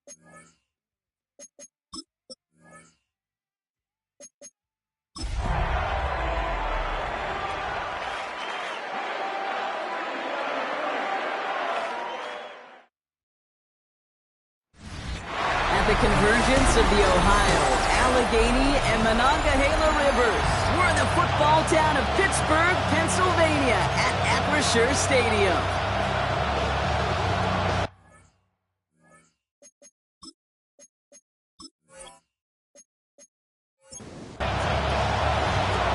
The convergence of the Ohio, Allegheny, and Monongahela rivers. We're in the football town of Pittsburgh, Pennsylvania at Acrisure Stadium.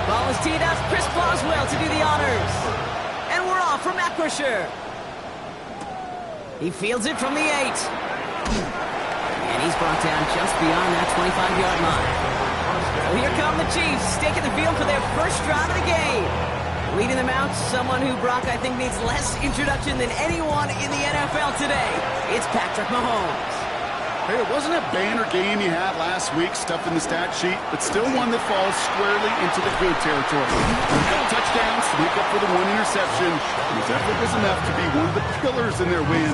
Ball is teed up. Chris Boswell to do the honors. And we're off from Acrisure. He fields it from the 8. And he's brought down just beyond that 25-yard line. So here come the Chiefs, taking the field for their first drive of the game. Leading them out, someone who, Brock, I think needs less introduction than anyone in the NFL today. It's Patrick Mahomes. Hey, it wasn't a banner game you had last week, stuffed in the stat sheet, but still one that falls squarely into the good territory. A couple touchdowns to make up for the one interception. His effort was enough to be one of the pillars in their win.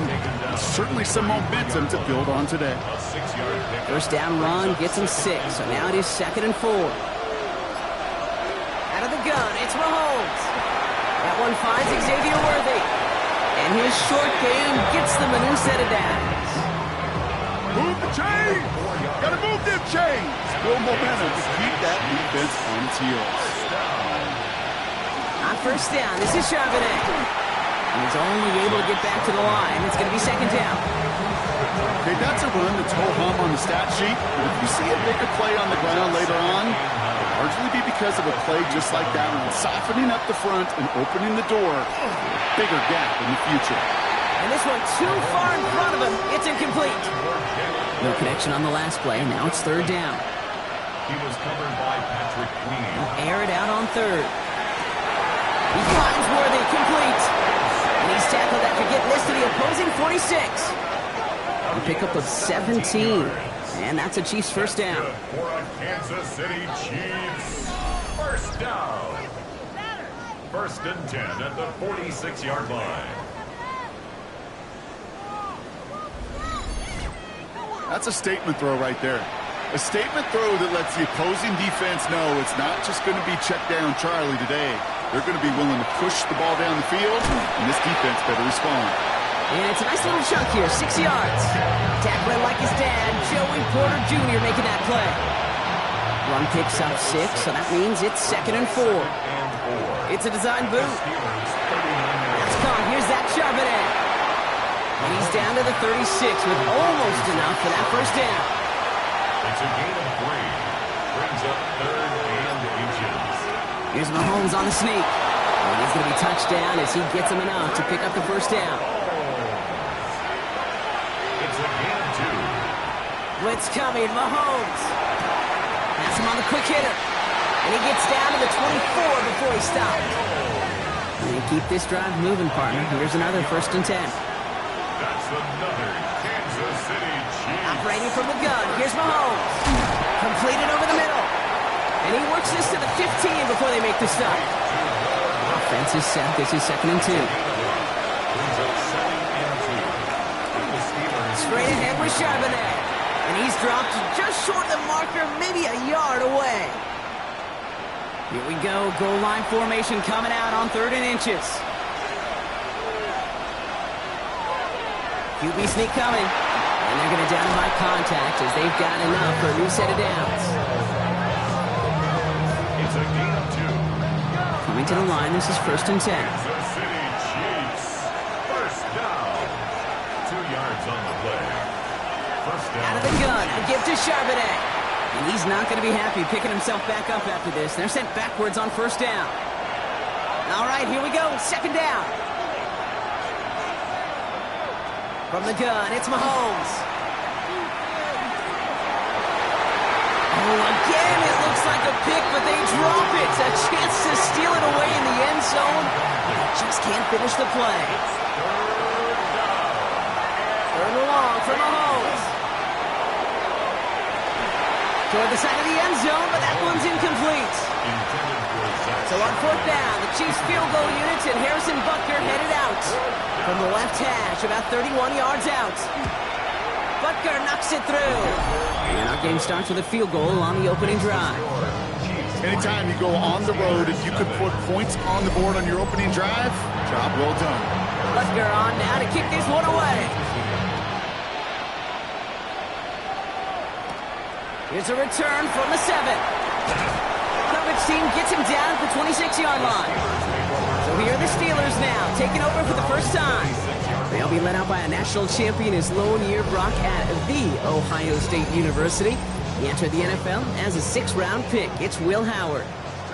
Certainly some momentum to build on today. First down run gets him 6, so now it is 2nd and 4. Out of the gun, it's Mahomes. That one finds Xavier Worthy. And his short game gets them a new set of downs. Move the chains! Gotta move them chains! Build momentum to keep that defense on its heels. On first down, this is Charbonnet. And he's only able to get back to the line. It's going to be 2nd down. Okay, that's a run that's ho-hum on the stat sheet. But if you see a bigger play on the ground later on, it'll largely be because of a play just like that one, softening up the front and opening the door for a bigger gap in the future. And this one too far in front of him. It's incomplete. No connection on the last play. Now it's 3rd down. He was covered by Patrick Queen. He'll air it out on 3rd. He finds Worthy, complete. And he's tackled after getting this to the opposing 46. A pickup of 17. And that's a Chiefs first down. For a Kansas City Chiefs first down. 1st and 10 at the 46-yard line. That's a statement throw right there. A statement throw that lets the opposing defense know it's not just going to be check down Charlie today. They're going to be willing to push the ball down the field, and this defense better respond. And it's a nice little chunk here, 6 yards. Tackling like his dad, Joey Porter Jr. making that play. Run picks up 6, so that means it's 2nd and 4. It's a design boot. That's gone. Here's that Charbonnet. And he's down to the 36 with almost enough for that first down. It's a gain of 3. Brings up 3rd and inches. Here's Mahomes on the sneak. And he's going to be touchdown as he gets him enough to pick up the first down. It's a gain of 2. Blitz coming, Mahomes. Pass him on the quick hitter. And he gets down to the 24 before he stopped. And keep this drive moving, partner. Here's another 1st and 10. That's another Kansas City Chiefs. Operating from the gun. Here's Mahomes. Completed over the middle. And he works this to the 15 before they make the stop. Offense is set. This is 2nd and 2. Straight ahead with Charbonnet. And he's dropped just short of the marker, maybe a yard away. Here we go. Goal line formation coming out on 3rd and inches. QB sneak coming. And they're going to down by contact as they've got enough for a new set of downs. It's a gain of 2. Coming to the line, this is 1st and 10. Kansas City Chiefs. First down. 2 yards on the play. First down. Out of the gun, a give to Charbonnet. And he's not going to be happy picking himself back up after this. They're sent backwards on 1st down. All right, here we go. 2nd down. From the gun, it's Mahomes. Oh, again, it looks like a pick, but they drop it. A chance to steal it away in the end zone. They just can't finish the play. 3rd and long for Mahomes. Toward the side of the end zone, but that one's incomplete. So on 4th down, the Chiefs field goal units and Harrison Butker headed out from the left hash, about 31 yards out. But Tucker knocks it through. And our game starts with a field goal on the opening drive. Anytime you go on the road, if you could put points on the board on your opening drive, job well done. Tucker on now to kick this one away. Here's a return from the 7. Coverage team gets him down at the 26-yard line. So here are the Steelers now, taking over for the first time. They'll be led out by a national champion, his lone year Brock at the Ohio State University. He entered the NFL as a 6th-round pick. It's Will Howard.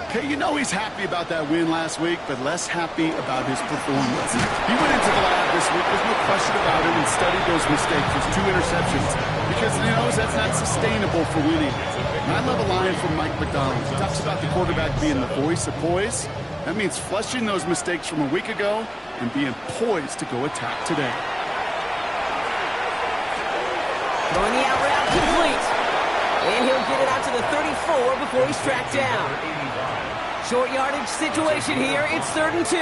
Okay, you know he's happy about that win last week, but less happy about his performance. He went into the lab this week, there's no question about it, and studied those mistakes, those 2 interceptions, because he knows that's not sustainable for winning. And I love a line from Mike McDonald. He talks about the quarterback being the voice of poise. That means flushing those mistakes from a week ago and being poised to go attack today. Throwing the out route complete. And he'll get it out to the 34 before he's tracked down. Short yardage situation here. It's 3rd and 2.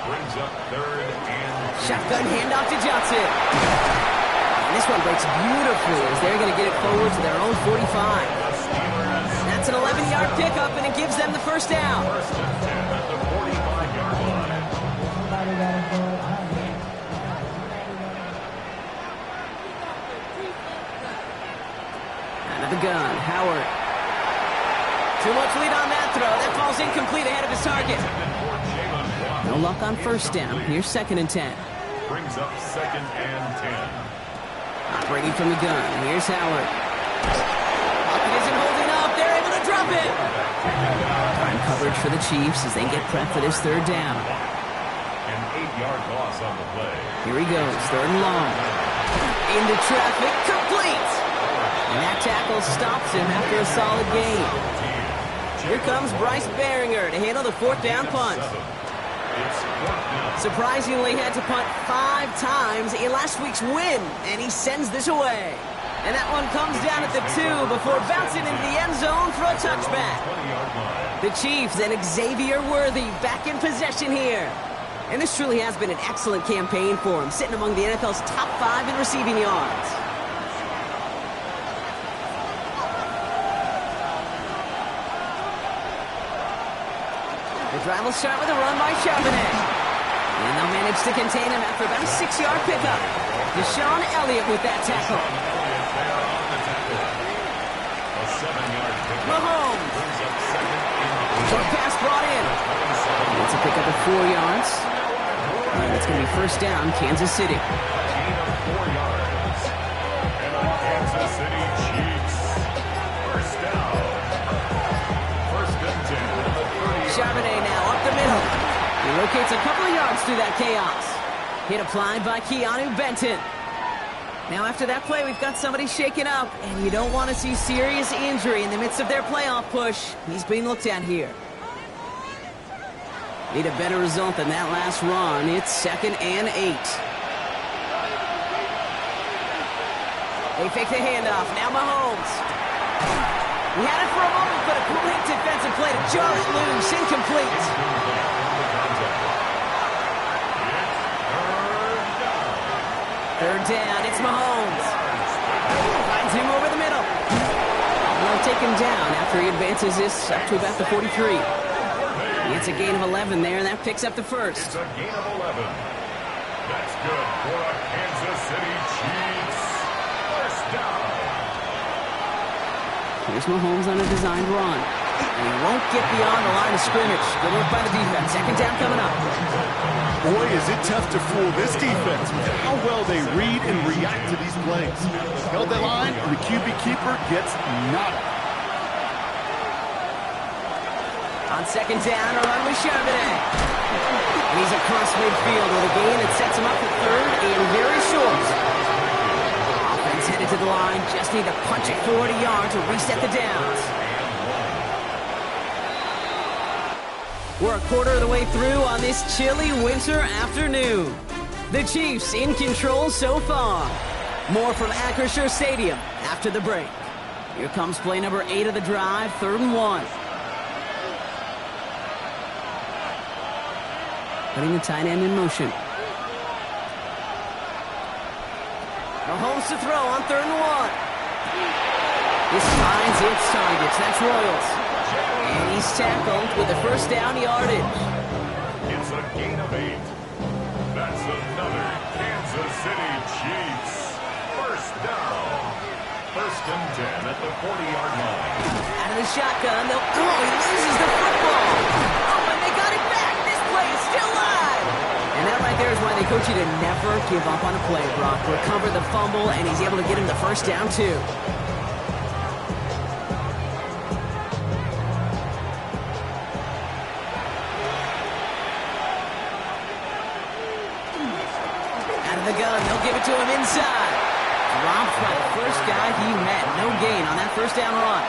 Brings up 3rd and 2. Shotgun handoff to Johnson. And this one breaks beautifully as they're going to get it forward to their own 45. That's an 11-yard pickup, and it gives them the first down. 1st and 10 at the 45-yard line. Out of the gun, Howard. Too much lead on that throw. That ball's incomplete ahead of his target. No luck on first down. Here's 2nd and 10. Brings up 2nd and 10. Operating from the gun. Here's Howard. Pocket isn't holding up. They're able to drop it. Prime coverage for the Chiefs as they get prepped for this 3rd down. An 8-yard loss on the play. Here he goes. 3rd and long. Into traffic. Complete. And that tackle stops him after a solid gain. Here comes Bryce Behringer to handle the 4th down punt. Surprisingly, had to punt 5 times in last week's win, and he sends this away. And that one comes down at the 2 before bouncing into the end zone for a touchback. The Chiefs and Xavier Worthy back in possession here. And this truly has been an excellent campaign for him, sitting among the NFL's top 5 in receiving yards. The drive will start with a run by Charbonnet. And they'll manage to contain him after about a 6-yard pickup. Deshaun Elliott with that tackle. Mahomes. Short pass brought in. It's a pickup of 4 yards. And it's going to be first down, Kansas City. Gain of 4 yards. And the Kansas City Chiefs. First down. 1st and 10. Charbonnet now up the middle. He locates a couple of yards through that chaos. Hit applied by Keanu Benton. Now after that play, we've got somebody shaken up, and you don't want to see serious injury in the midst of their playoff push. He's being looked at here. Need a better result than that last run. It's 2nd and 8. They fake the handoff. Now Mahomes. He had it for a moment, but a great defensive play to jar it loose. Incomplete. Third down, it's Mahomes. Finds him over the middle. They'll take him down after he advances this up to about the 43. It's a gain of 11 there, and that picks up the first. It's a gain of 11. That's good for a Kansas City Chiefs. First down. Here's Mahomes on a designed run. And he won't get beyond the line of scrimmage. Good work by the defense. 2nd down coming up. Boy, is it tough to fool this defense with how well they read and react to these plays. Held that line, and the QB keeper gets nada. On 2nd down, a run with Charbonnet. And he's across midfield with a gain that sets him up for 3rd and very short. Offense headed to the line. Just need to punch it 40 yards to reset the downs. We're a quarter of the way through on this chilly winter afternoon. The Chiefs in control so far. More from Acrisure Stadium after the break. Here comes play number 8 of the drive, 3rd and 1. Putting the tight end in motion. Mahomes to throw on 3rd and 1. This finds its targets. That's Royals. And he's tackled with the first down yardage. It's a gain of 8. That's another Kansas City Chiefs first down. 1st and 10 at the 40-yard line. Out of the shotgun, he loses the football. Oh, and they got it back. This play is still live. And that right there is why they coach you to never give up on a play, Brock. Recover the fumble, and he's able to get him the first down, too. Out of the gun, they'll give it to him inside. Dropped by the first guy he met. No gain on that first down run.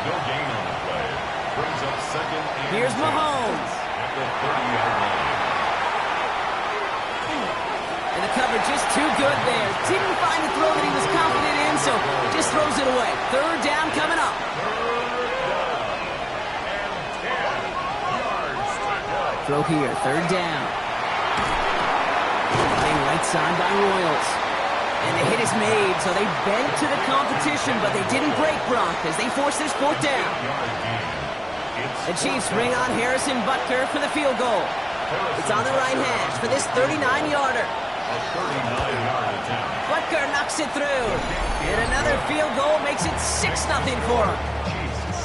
No gain on the play. Brings up 2nd and Here's 10 Mahomes. at the 30-yard line. And the cover just too good there. Didn't find a throw that he was confident in, so he just throws it away. 3rd down coming up. 3rd down and 10 yards to go. Throw here, 3rd down. Playing right side by Royals. And the hit is made, so they bent to the competition, but they didn't break, Brock, as they force this 4th down. The Chiefs bring on Harrison Butker for the field goal. It's on the right hash for this 39-yarder. A 39-yard attempt. Butker knocks it through. And another field goal makes it 6-0 for him.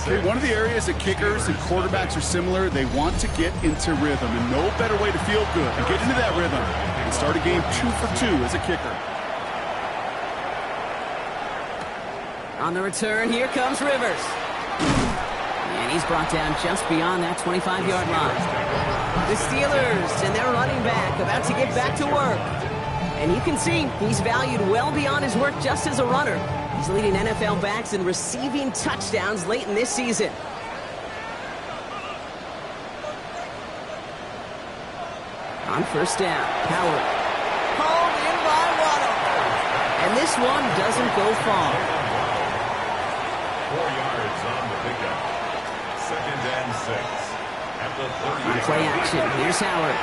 Okay, one of the areas that kickers and quarterbacks are similar, they want to get into rhythm, and no better way to feel good and get into that rhythm and start a game 2 for 2 as a kicker. On the return, here comes Rivers. And he's brought down just beyond that 25-yard line. The Steelers and their running back about to get back to work. And you can see he's valued well beyond his work just as a runner. He's leading NFL backs in receiving touchdowns late in this season. On 1st down, Howard. Hauled in by Waddle. And this one doesn't go far. 4 yards on the pickup. 2nd and 6 at the 30. On play action, here's Howard.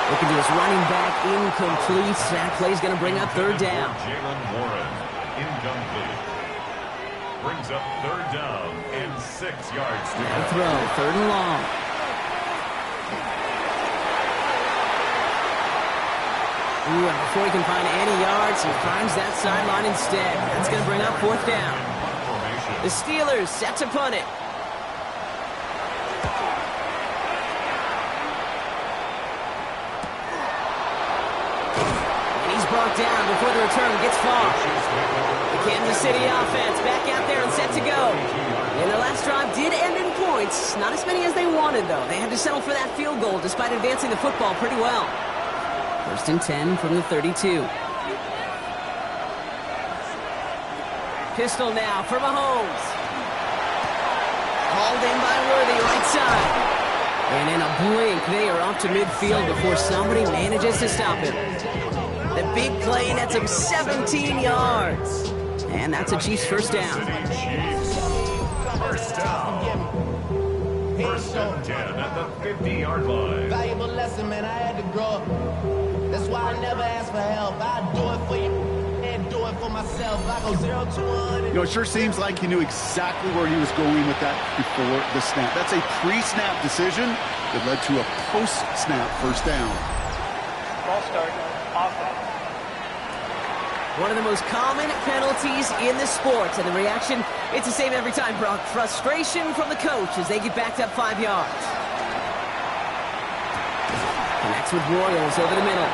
Looking to his running back, incomplete. That play's going to bring up 3rd down. Jalen Warren, incomplete. Brings up 3rd down and 6 yards to Now go. throw, 3rd and long. Ooh, and before he can find any yards, he finds that sideline instead. That's going to bring up 4th down. Formation. The Steelers set to punt it. And he's brought down before the return gets far. The Kansas City offense back out there and set to go. And their last drive did end in points. Not as many as they wanted, though. They had to settle for that field goal despite advancing the football pretty well. 1st and 10 from the 32. Pistol now for Mahomes. Hauled in by Worthy, right side. And in a blink, they are off to midfield before somebody manages to stop him. The big play nets him 17 yards. And that's a Chiefs first down. Chiefs. First down. 1st and 10 at the 50-yard line. Valuable lesson, man. I had to grow up. That's why I never ask for help. I do it for you and do it for myself. I go 0 to 1. You know, it sure seems like he knew exactly where he was going with that before the snap. That's a pre-snap decision that led to a post-snap first down. Ball start. Offense. One of the most common penalties in the sport. And the reaction, it's the same every time, Brock. Frustration from the coach as they get backed up 5 yards. Connects with Royals over the middle.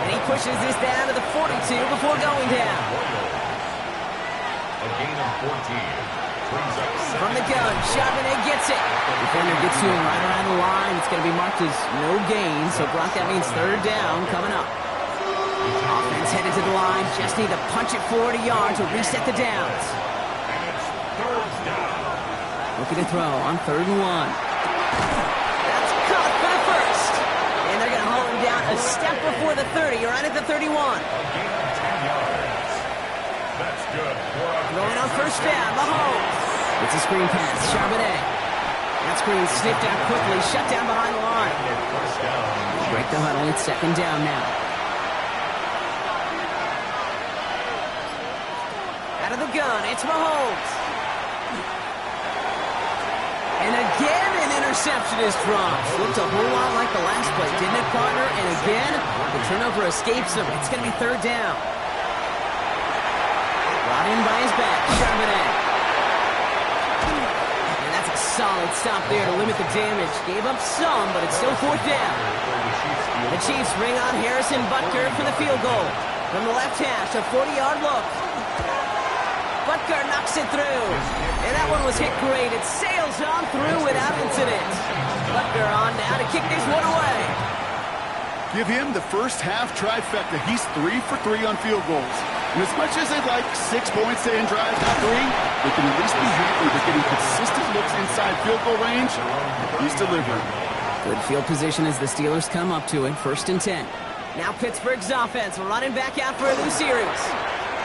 And he pushes this down to the 42 before going down. A gain of 14. Brings up From the gun, Charbonnet gets it. Defender gets to him right around the line. It's going to be marked as no gain. So, Brock, that means 3rd down coming up. Offense headed to the line. Just need to punch it 40 yards to reset the downs. and it's 3rd down. Looking to throw on 3rd and 1. That's caught for the first. And they're going to haul him down a step before the 30. Right at the 31. A gain of 10 yards. That's good for a Going on 1st down, Mahomes. It's a screen pass, Charbonnet. That screen snipped out quickly, shut down behind the line. first down. Break the huddle, it's 2nd down now. Out of the gun, it's Mahomes. And again, an interception is dropped. Looked a whole lot like the last play, didn't it, partner? And again, the turnover escapes him. It's going to be third down. Brought in by his back, Charbonnet. And that's a solid stop there to limit the damage. Gave up some, but it's still fourth down. The Chiefs bring on Harrison Butker for the field goal. From the left hash, a 40-yard look. Butker knocks it through. And that one was hit great. It sails on through without incident. Butker on now to kick this one away. Give him the first half trifecta. He's 3 for 3 on field goals. And as much as they'd like 6 points to end drive, not 3, they can at least be happy they're getting consistent looks inside field goal range. He's delivering. Good field position as the Steelers come up to it. 1st and 10. Now Pittsburgh's offense running back out for a new series.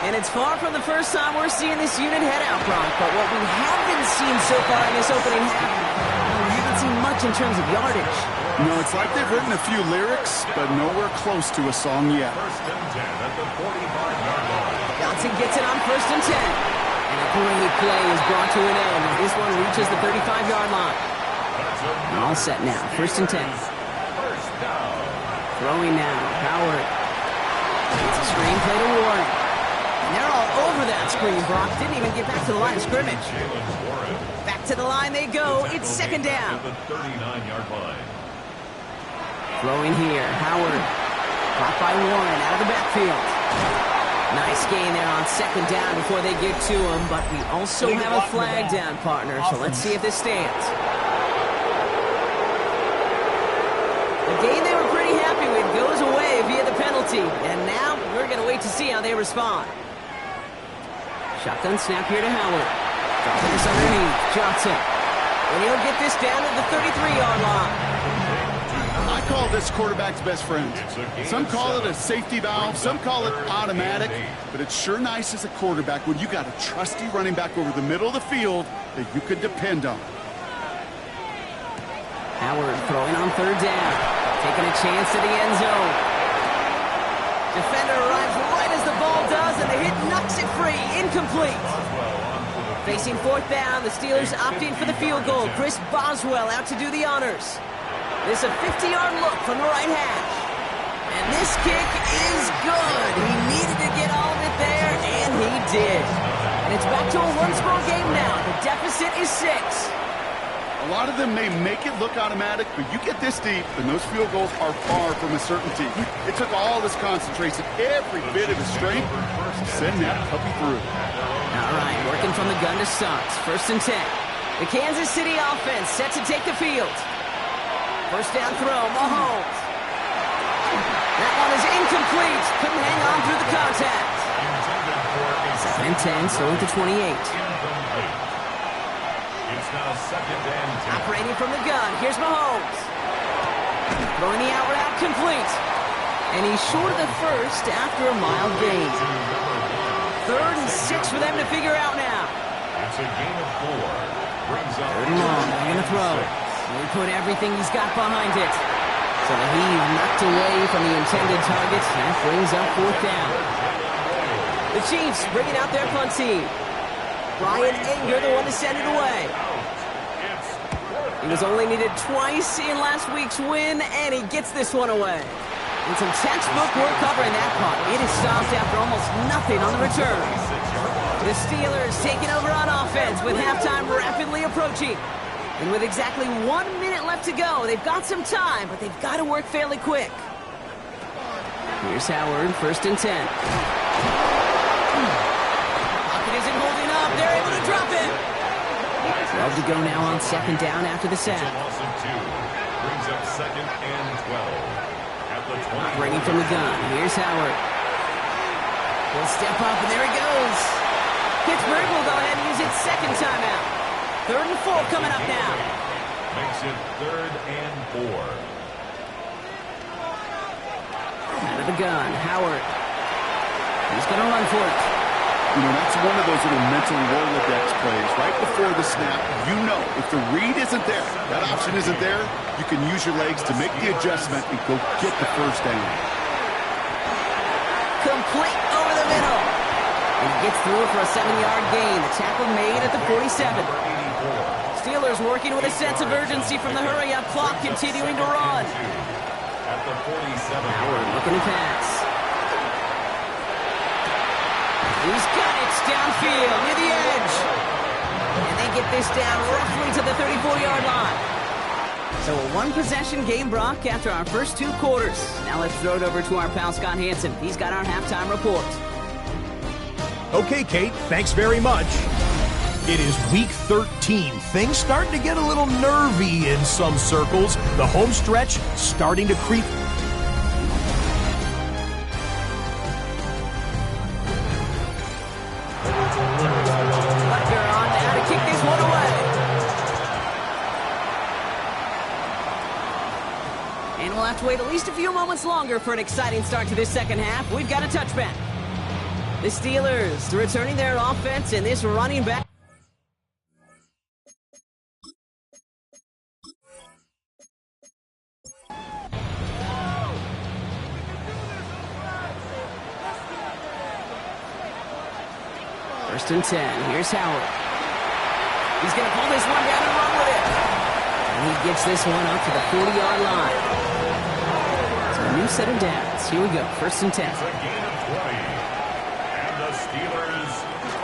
And it's far from the first time we're seeing this unit head out, Brock. But what we haven't seen so far in this opening half, we haven't seen much in terms of yardage. No, it's like they've written a few lyrics, but nowhere close to a song yet. 1st and 10 at the 45-yard line. Johnson gets it on 1st and 10. And a great play is brought to an end as this one reaches the 35-yard line. All set now. 1st and 10. First down. Throwing now. Howard. It's a screen play to Warren. And they're all over that screen, Brock. Didn't even get back to the line of scrimmage. Back to the line they go. It's 2nd down. The 39-yard line. Throwing here. Howard. Caught by Warren out of the backfield. Nice gain there on 2nd down before they get to him. But we also have a flag down, partner. So let's see if this stands. The gain they were pretty happy with goes away via the penalty. And now we're going to wait to see how they respond. Shotgun snap here to Howard. Dropping this underneath. Johnson. And he'll get this down to the 33-yard line. I call this quarterback's best friend. Some call it a safety valve, some call it automatic, but it's sure nice as a quarterback when you got a trusty running back over the middle of the field that you could depend on. Howard throwing on 3rd down. Taking a chance to the end zone. Defender arrives right as the ball does, and the hit knocks it free. Incomplete. Facing 4th down, the Steelers opting for the field goal. Chris Boswell out to do the honors. This a 50-yard look from the right hash. And this kick is good. He needed to get all of it there, and he did. And it's back to a one-score game now. The deficit is 6. A lot of them may make it look automatic, but you get this deep, and those field goals are far from a certainty. It took all this concentration, every bit of his strength, to send that puppy through. All right, working from the gun to Suggs. 1st and 10. The Kansas City offense set to take the field. 1st down throw, Mahomes. That one is incomplete. Couldn't hang on through the contact. 2nd and 10, still at the 28. It's now 2nd and 10. Operating from the gun, here's Mahomes. Throwing the out route complete. And he's short of the first after a mild gain. 3rd and 6 for them to figure out now. It's a gain of 4. Brings up 3rd and long, they're going to throw. He put everything he's got behind it. So the heave knocked away from the intended target. That brings up 4th down. The Chiefs bringing out their punt team. Brian Anger, the one to send it away. He was only needed twice in last week's win, and he gets this one away. And some textbook work covering that punt. It is stopped after almost nothing on the return. The Steelers taking over on offense with halftime rapidly approaching. And with exactly 1 minute left to go, they've got some time, but they've got to work fairly quick. Here's Howard, 1st and 10. Pocket isn't holding up. They're able to drop it. 12 to go now on 2nd down after the sack. loss of 2. Brings up 2nd and 12. At the 20. Operating from the gun. Here's Howard. He'll step up, and there he goes. Pittsburgh will go ahead and use its 2nd timeout. 3rd and 4 coming up now. Makes it 3rd and 4. Out of the gun, Howard. He's going to run for it. You know, that's one of those little mental Rolodex plays. Right before the snap, you know if the read isn't there, that option isn't there, you can use your legs to make the adjustment and go get the 1st down. Complete over the middle. And he gets through for a 7-yard gain. The tackle made at the 47. Steelers working with a sense of urgency from the hurry-up clock, continuing to run. At the 47. Howard looking to pass. He's got it downfield near the edge. And they get this down roughly to the 34-yard line. So a one-possession game, Brock, after our first 2 quarters. Now let's throw it over to our pal Scott Hansen. He's got our halftime report. Okay, Kate, thanks very much. It is week 13. Things starting to get a little nervy in some circles. The home stretch starting to creep. Butker on now to kick this one away. And we'll have to wait at least a few moments longer for an exciting start to this second half. We've got a touchback. The Steelers returning their offense, and this running back. First and 10. Here's Howard. He's going to pull this one down and run with it. And he gets this one up to the 40-yard line. So a new set of downs. Here we go. First and 10. It's a gain of 20. And the Steelers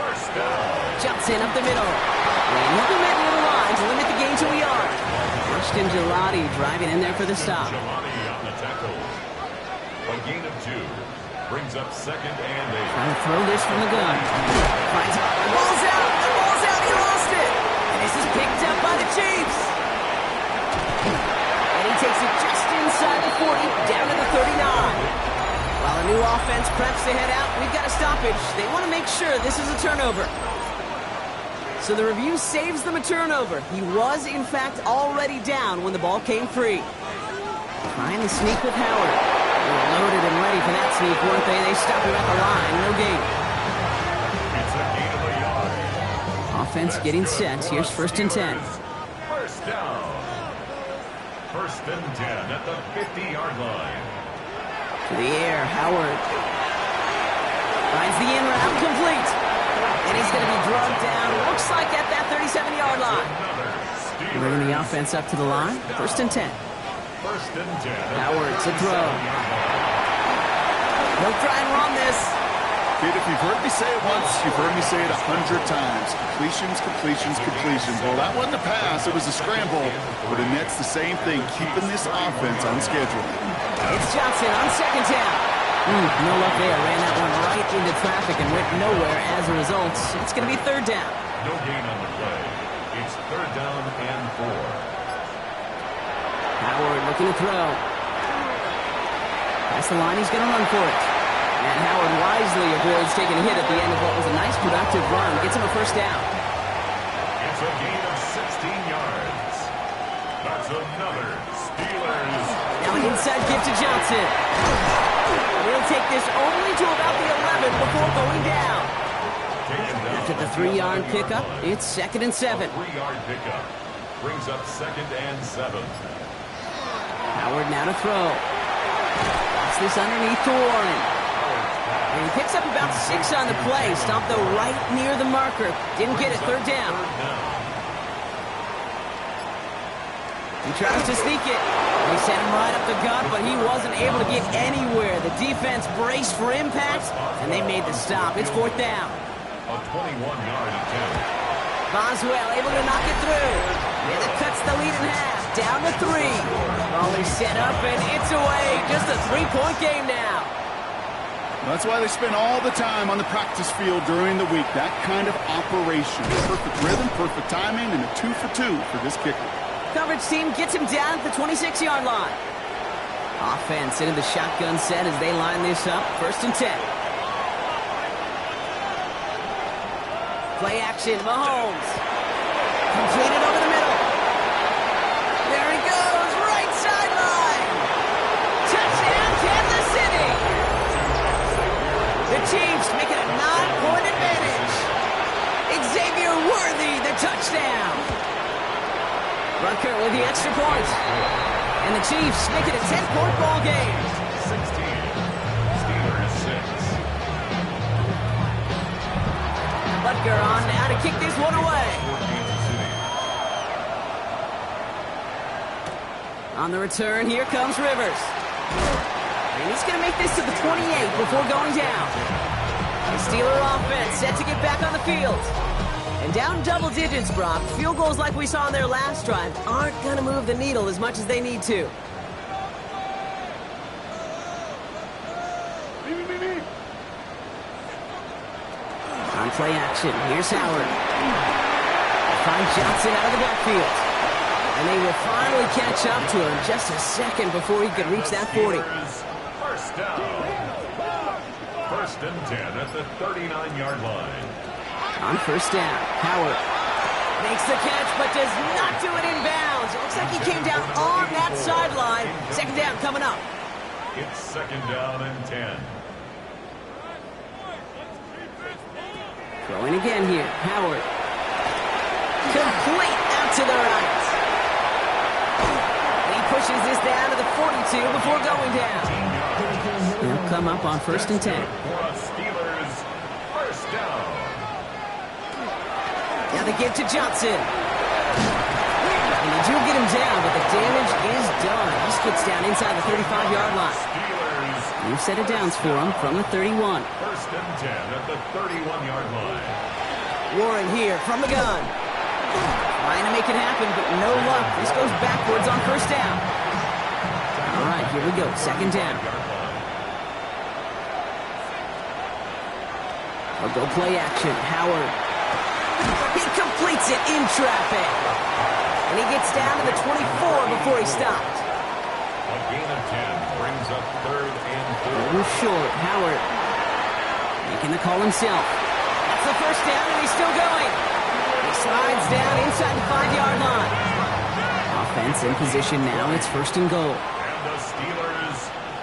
first down. Johnson up the middle. They never met near the line to limit the gain to a yard. Ashton Gelati driving in there for the stop. Gelati on the tackle. A gain of 2. Brings up second and 8. Trying to throw this from the gun. Finds out. The ball's out. The ball's out. He lost it. And this is picked up by the Chiefs. And he takes it just inside the 40, down to the 39. While a new offense preps to head out, we've got a stoppage. They want to make sure this is a turnover. So the review saves them a turnover. He was, in fact, already down when the ball came free. Trying to sneak with Howard. They were loaded and ready for that sneak, weren't they? They stopped him at the line. No gain. It's a gain of a yard. Offense getting set. Here's first and 10. First down. First and 10 at the 50-yard line. To the air, Howard. Finds the in route, complete. And he's going to be drugged down, looks like at that 37-yard line. Bringing the offense up to the line. First and 10. First and 10. Howard to throw. He'll try and run this. Kid, if you've heard me say it once, you've heard me say it 100 times. Completions, completions, completions. Well, that wasn't a pass. It was a scramble. But the Nets, the same thing, keeping this offense on schedule. It's Johnson on second down. No luck there. Ran that one right into traffic and went nowhere as a result. It's going to be third down. No gain on the play. It's third down and 4. Howard looking to throw. Past the line, he's going to run for it. And Howard wisely avoids taking a hit at the end of what was a nice productive run. Gets him a first down. It's a gain of 16 yards. That's another Steelers. Now an inside give to Johnson. He'll take this only to about the 11 before going down. After the 3-yard pickup, it's second and 7. 3-yard pickup. Brings up second and 7. Howard now to throw. Pass this underneath to Warren. And he picks up about 6 on the play. Stopped though right near the marker. Didn't get it. Third down. He tries to sneak it. They sent him right up the gut, but he wasn't able to get anywhere. The defense braced for impact, and they made the stop. It's fourth down. A 21-yard attempt. Boswell able to knock it through. And it cuts the lead in half. Down to 3. Ball set up, and it's away. Just a 3-point game now. That's why they spend all the time on the practice field during the week. That kind of operation. Perfect rhythm, perfect timing, and a 2 for 2 for this kicker. Coverage team gets him down at the 26-yard line. Offense into the shotgun set as they line this up. First and 10. Play action, Mahomes. Completed over the middle. There he goes, right sideline. Touchdown, Kansas City. The Chiefs make it a 9-point advantage. Xavier Worthy, the touchdown. Rucker with the extra point. And the Chiefs make it a 10-point ball game. 16. Steelers 6. playmaker on now to kick this one away. On the return, here comes Rivers. And he's going to make this to the 28 before going down. The Steeler offense set to get back on the field. And down double digits, Brock. Field goals like we saw on their last drive aren't going to move the needle as much as they need to. On play action, here's Howard. Find Johnson out of the backfield. And they will finally catch up to him just a second before he could reach that 40. First down. First and 10 at the 39-yard line. On first down, Howard makes the catch but does not do it in bounds. It looks like he came down on that sideline. Second down coming up. It's second down and 10. Throwing again here, Howard. Complete out to the right. And he pushes this down to the 42 before going down. He'll come up on first and 10. Steelers, first down. Now the give to Johnson. And they do get him down, but the damage is done. He gets down inside the 35-yard line. New set of downs for him from the 31. First and 10 at the 31-yard line. Warren here from the gun. Trying to make it happen, but no luck. This goes backwards on first down. All right, here we go. Second down. We'll go play action. Howard. He completes it in traffic. And he gets down to the 24 before he stopped. A gain of 10 brings up third and 4. Over short. Howard making the call himself. That's the first down, and he's still going. He slides down inside the 5-yard line. Offense in position now. It's first and goal. And the Steelers,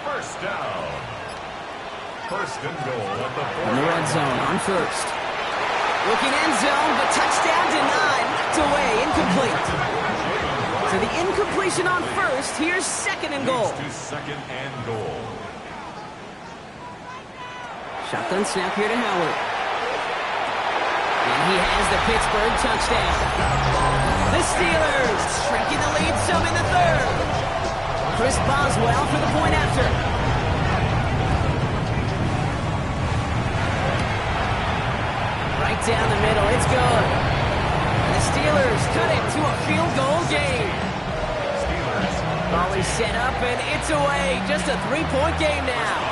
first down. First and goal at the 4. In the red zone on first. Looking end zone, but touchdown denied. Knocked away, incomplete. So the incompletion on first. Here's second and goal. To second and goal. Shotgun snap here to Howard. And he has the Pittsburgh touchdown. The Steelers shrinking the lead some in the third. Chris Boswell for the point after. Right down the middle, it's good. And the Steelers cut it to a field goal game. Ball is set up and it's away. Just a 3-point game now.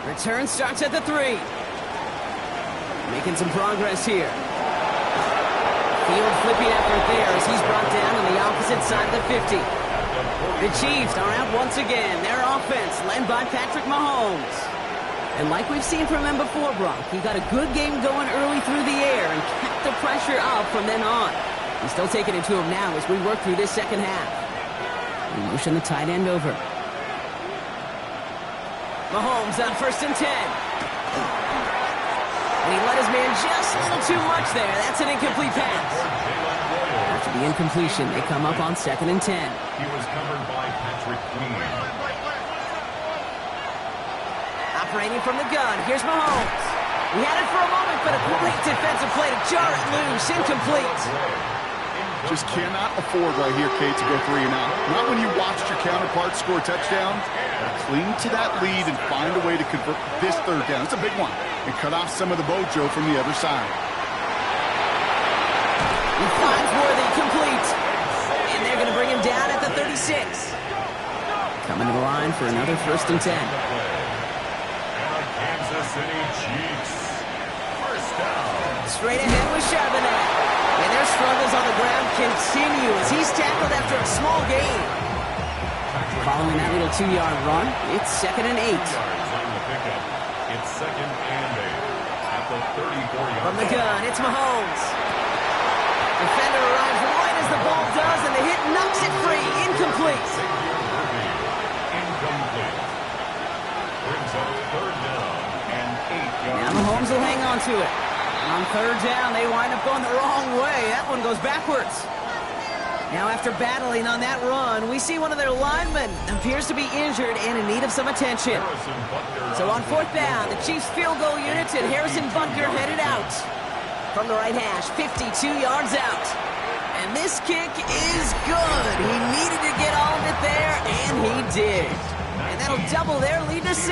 Return starts at the 3. Making some progress here. Field flipping effort there as he's brought down on the opposite side of the 50. The Chiefs are out once again. Their offense led by Patrick Mahomes. And like we've seen from him before, Brock, he got a good game going early through the air and kept the pressure up from then on. He's still taking it to him now as we work through this second half. We motion the tight end over. Mahomes on first and 10. And he let his man just a little too much there. That's an incomplete pass. After the incompletion, they come up on second and 10. He was covered by Patrick Queen. Operating from the gun, here's Mahomes. He had it for a moment, but a great defensive play to jar it loose. Incomplete. Just cannot afford right here, Kate, to go 3 and out. Not when you watched your counterpart score a touchdown. Cling to that lead and find a way to convert this third down. It's a big one. And cut off some of the mojo from the other side. He finds Worthy complete. And they're going to bring him down at the 36. Coming to the line for another first and 10. And the Kansas City Chiefs, first down. Straight ahead with Charbonnet. And their struggles on the ground continue as he's tackled after a small gain. Following that little 2-yard run, it's second and 8. Yards on the pickup. It's second and 8 at the 34-yard From the gun, it's Mahomes. Defender arrives right as the ball does, and the hit knocks it free. Incomplete. Incomplete. Brings up third down and 8 yards. Now Mahomes will hang on to it. On third down, they wind up going the wrong way. That one goes backwards. Now after battling on that run, we see one of their linemen appears to be injured and in need of some attention. So on fourth down, the Chiefs field goal unit and Harrison Butker headed out. From the right hash, 52 yards out. And this kick is good. He needed to get all of it there, and he did. And that'll double their lead to 6.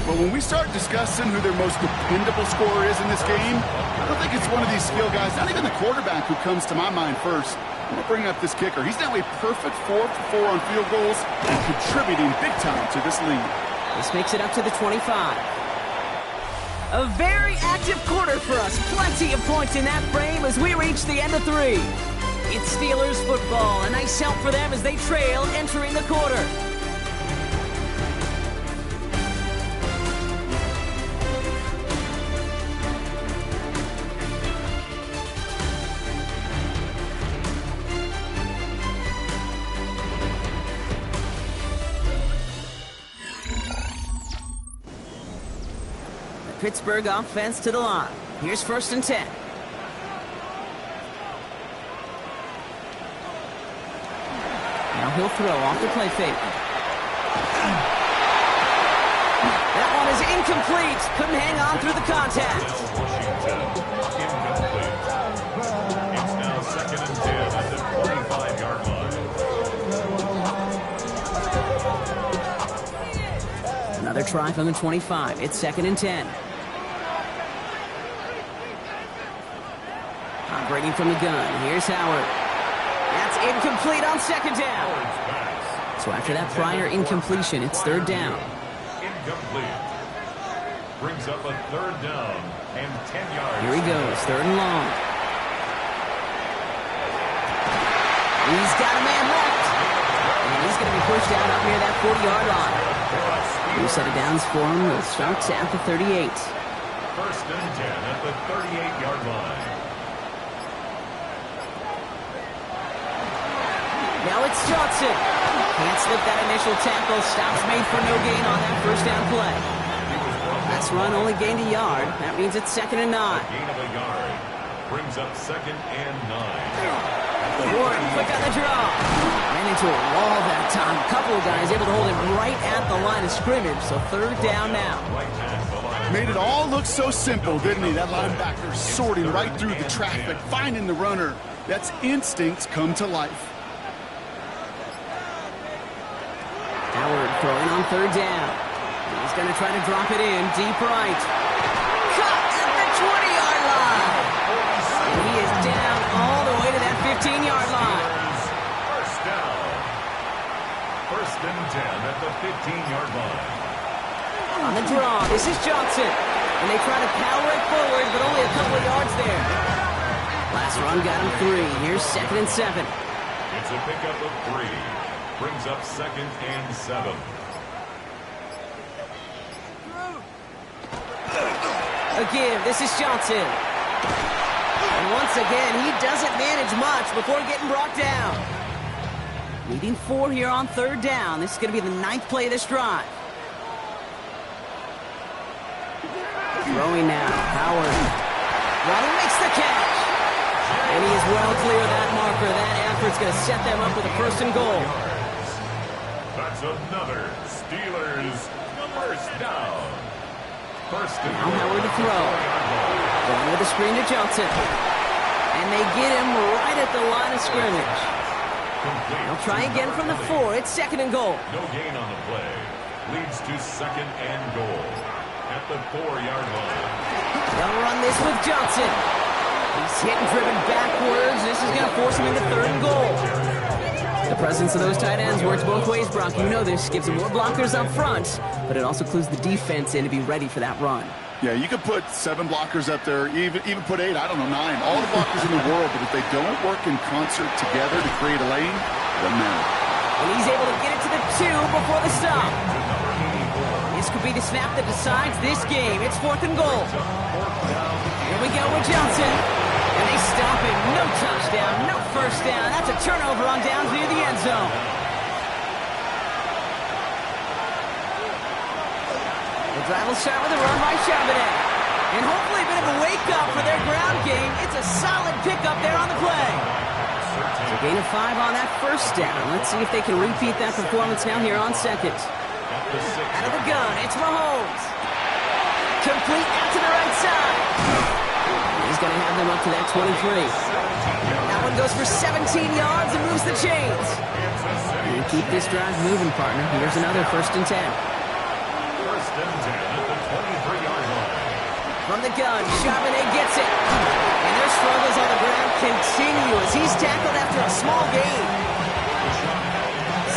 But when we start discussing who their most dependable scorer is in this game, I don't think it's one of these skill guys, not even the quarterback, who comes to my mind first. I'm going to bring up this kicker. He's now a perfect 4 for 4 on field goals and contributing big time to this lead. This makes it up to the 25. A very active quarter for us. Plenty of points in that frame as we reach the end of 3. It's Steelers football. A nice help for them as they trail entering the quarter. Pittsburgh offense to the line. Here's 1st and 10. Now he'll throw off the play fake. That one is incomplete. Couldn't hang on through the contact. Incomplete. It's now 2nd and 10 at the 25-yard line. Another try from the 25. It's 2nd and 10. Operating from the gun. Here's Howard. That's incomplete on 2nd down. So after that prior incompletion, it's 3rd down. Incomplete. Brings up a 3rd down and 10 yards. Here he goes. 3rd and long. He's got a man left. And he's going to be pushed out up near that 40-yard line. New set of downs for him. It starts at the 38. 1st and 10 at the 38-yard line. Now it's Johnson. Can't slip that initial tackle. Stops made for no gain on that 1st down play. Last run only gained a yard. That means it's 2nd and 9. Gain of a yard. Brings up 2nd and 9. Ward, quick on the draw. Ran into a wall that time. A couple of guys able to hold him right at the line of scrimmage. So 3rd down now. Made it all look so simple, didn't he? That linebacker sorting right through the traffic, finding the runner. That's instincts come to life. Howard throwing on 3rd down. He's going to try to drop it in deep right. Cut at the 20-yard line. And he is down all the way to that 15-yard line. 1st down. 1st and 10 at the 15-yard line. On the draw, this is Johnson. And they try to power it forward, but only a couple of yards there. Last run got him 3. Here's 2nd and 7. It's a pickup of 3. Brings up 2nd and 7. Again, this is Johnson. And once again, he doesn't manage much before getting brought down. Needing 4 here on 3rd down. This is going to be the 9th play of this drive. Throwing now. Howard. Waddle makes the catch. And he is well clear of that marker. That effort's going to set them up with a 1st and goal. That's another Steelers 1st down. 1st and Now Howard to throw. Going with a screen to Johnson. And they get him right at the line of scrimmage. They'll try again from the 4. It's 2nd and goal. No gain on the play. Leads to 2nd and goal at the 4-yard line. They'll run this with Johnson. He's hit and driven backwards. This is going to force him into 3rd and goal. The presence of those tight ends works both ways, Brock. You know this. Gives them more blockers up front, but it also clues the defense in to be ready for that run. Yeah, you could put 7 blockers up there, even put 8, I don't know, 9. All the blockers in the world, but if they don't work in concert together to create a lane, it doesn't matter. And he's able to get it to the 2 before the stop. This could be the snap that decides this game. It's 4th and goal. Here we go with Johnson. And they stop him. No touchdown, no 1st down. That's a turnover on downs near the end zone. The drive will start with a run by Charbonnet. And hopefully a bit of a wake-up for their ground game. It's a solid pickup there on the play. To A gain of 5 on that first down. Let's see if they can repeat that performance now here on second. Out of the gun, it's Mahomes. Complete out to the right side. He's going to have them up to that 23. That one goes for 17 yards and moves the chains. You keep this drive moving, partner. Here's another 1st and 10. 1st and 10 at the 23-yard line. From the gun, Charbonnet gets it. And their struggles on the ground continue as he's tackled after a small gain.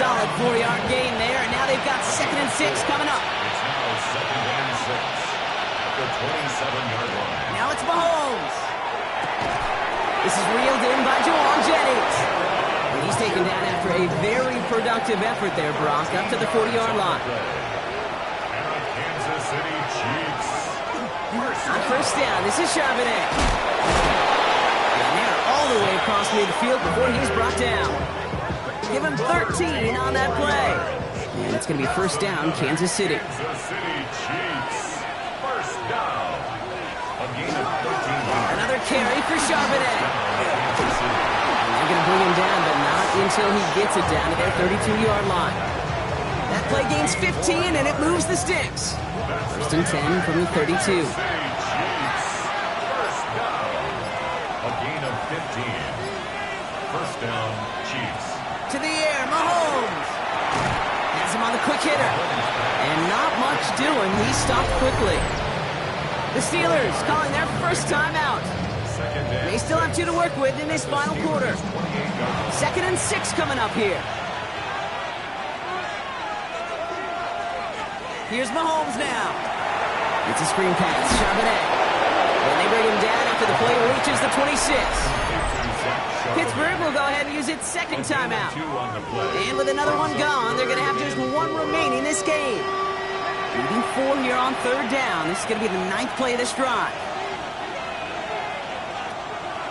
Solid 4-yard gain there, and now they've got 2nd and 6 coming up. It's now 2nd and 6 at the 27-yard line. Now it's Mahomes. This is reeled in by Jawan Jennings. And he's taken down after a very productive effort there, Brock, up to the 40-yard line. And the Kansas City Chiefs. On 1st down, this is Charbonnet. And they're all the way across midfield before he's brought down. Give him 13 on that play. And it's going to be 1st down, Kansas City. Kansas City Chiefs. 1st down. A gain of 13. Another carry for Charbonnet. And they're going to bring him down, but not until he gets it down to their 32-yard line. That play gains 15, and it moves the sticks. 1st and 10 from the 32. City Chiefs. 1st down. A gain of 15. 1st down, Chiefs. To the air, Mahomes. Has him on the quick hitter. And not much doing. He stopped quickly. The Steelers calling their 1st timeout. They still have 2 to work with in this final quarter. 2nd and 6 coming up here. Here's Mahomes now. It's a screen pass. Charbonnet. And they bring him down after the play reaches the 26. Pittsburgh will go ahead and use its 2nd timeout. And with another one gone, they're going to have just 1 remaining this game. Leading 4 here on 3rd down. This is going to be the 9th play of this drive.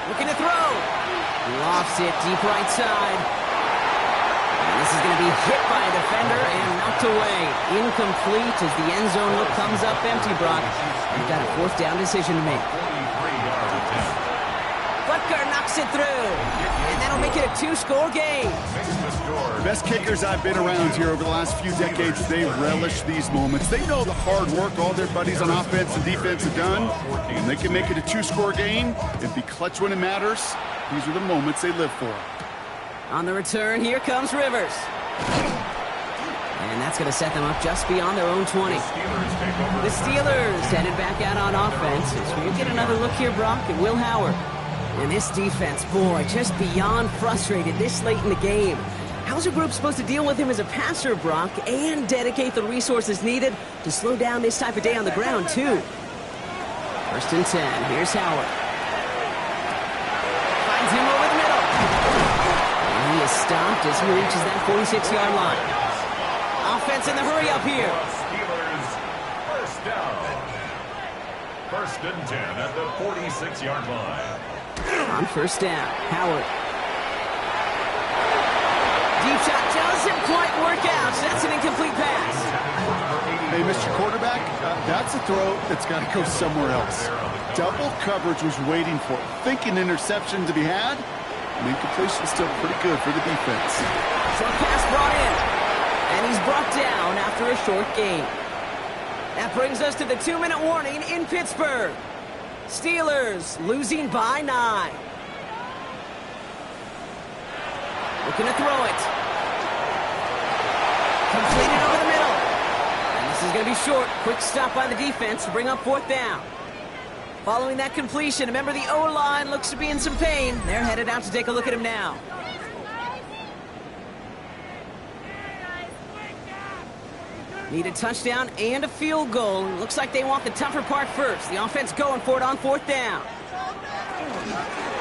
Looking to throw. Lofts it deep right side. And this is going to be hit by a defender and knocked away. Incomplete as the end zone look comes up empty, Brock. You've got a 4th down decision to make. Butker knocks it through. And that'll make it a 2-score game. The best kickers I've been around here over the last few decades, they relish these moments. They know the hard work all their buddies on offense and defense have done, and they can make it a 2-score game and be clutch when it matters. These are the moments they live for. On the return, here comes Rivers. And that's going to set them up just beyond their own 20. The Steelers headed back out on offense as we'll get another look here, Brock, at Will Howard. And this defense, boy, just beyond frustrated this late in the game. How's a group supposed to deal with him as a passer, Brock, and dedicate the resources needed to slow down this type of day on the ground, too? 1st and 10. Here's Howard. Finds him over the middle. And he is stopped as he reaches that 46-yard line. Offense in the hurry up here. Steelers. 1st down. 1st and 10 at the 46-yard line. On 1st down, Howard. Deep shot doesn't quite work out. That's an incomplete pass. Hey, Mr. Quarterback, that's a throw that's got to go somewhere else. Double coverage was waiting for it. Thinking interception to be had. And incompletion still pretty good for the defense. Short pass brought in. And he's brought down after a short gain. That brings us to the 2-minute warning in Pittsburgh. Steelers losing by 9. Looking to throw it. Completed over the middle. And this is going to be short. Quick stop by the defense to bring up 4th down. Following that completion, remember the O-line looks to be in some pain. They're headed out to take a look at him now. Need a touchdown and a field goal. Looks like they want the tougher part first. The offense going for it on 4th down.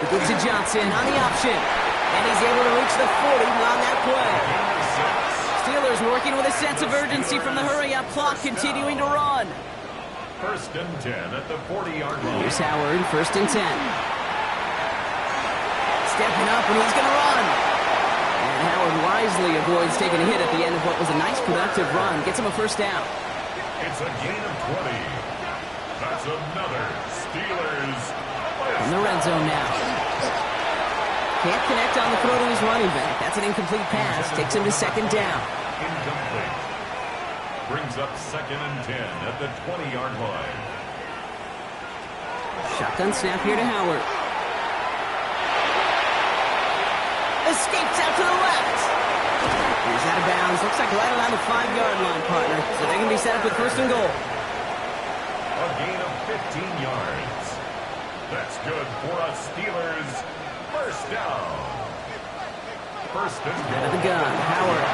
He gives to Johnson on the option. And he's able to reach the 40 on that play. Steelers working with a sense of urgency from the hurry-up clock, continuing to run. 1st and 10 at the 40-yard line. Here's Howard, 1st and 10. Stepping up, and he's going to run. And Howard wisely avoids taking a hit at the end of what was a nice, productive run. Gets him a 1st down. It's a gain of 20. That's another Steelers. In the red zone now. Can't connect on the throw to his running back. That's an incomplete pass. Takes him to second down. Incomplete. Brings up 2nd and 10 at the 20-yard line. Shotgun snap here to Howard. Escapes out to the left. He's out of bounds. Looks like right around the 5-yard line, partner. So they're going to be set up with first and goal. A gain of 15 yards. That's good for us Steelers. First down. First and goal. Out of the gun. Howard.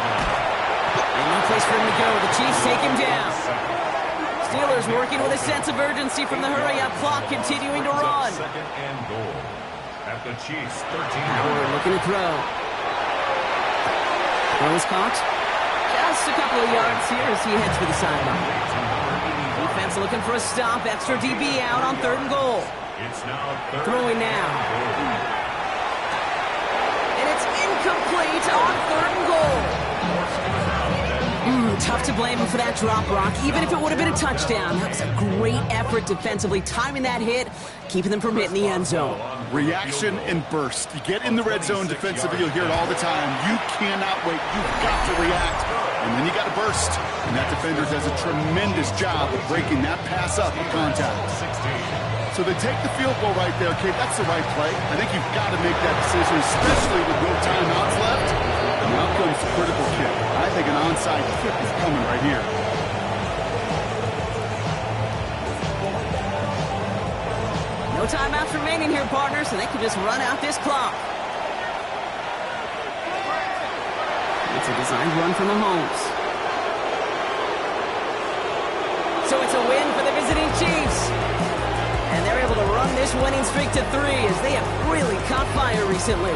And no place for him to go. The Chiefs take him down. Steelers working with a sense of urgency from the hurry-up clock, continuing to run. Second and goal. At the Chiefs, 13. Howard looking to throw. Throw is caught. Just a couple of yards here as he heads for the sideline. Defense looking for a stop. Extra DB out on 3rd and goal. It's now third. Throwing now. And it's incomplete on 3rd and goal. Tough to blame him for that drop, Brock, even if it would have been a touchdown. That was a great effort defensively, timing that hit, keeping them from hitting the end zone. Reaction and burst. You get in the red zone defensively, you'll hear it all the time. You cannot wait. You've got to react. And then you got to burst. And that defender does a tremendous job of breaking that pass up with contact. So they take the field goal right there, Kate. That's the right play. I think you've got to make that decision, especially with no timeouts left. And now comes the critical kick. I think an onside kick is coming right here. No timeouts remaining here, partners, so they can just run out this clock. It's a designed run from Mahomes. So it's a win for the visiting Chiefs. And they're able to run this winning streak to 3 as they have really caught fire recently.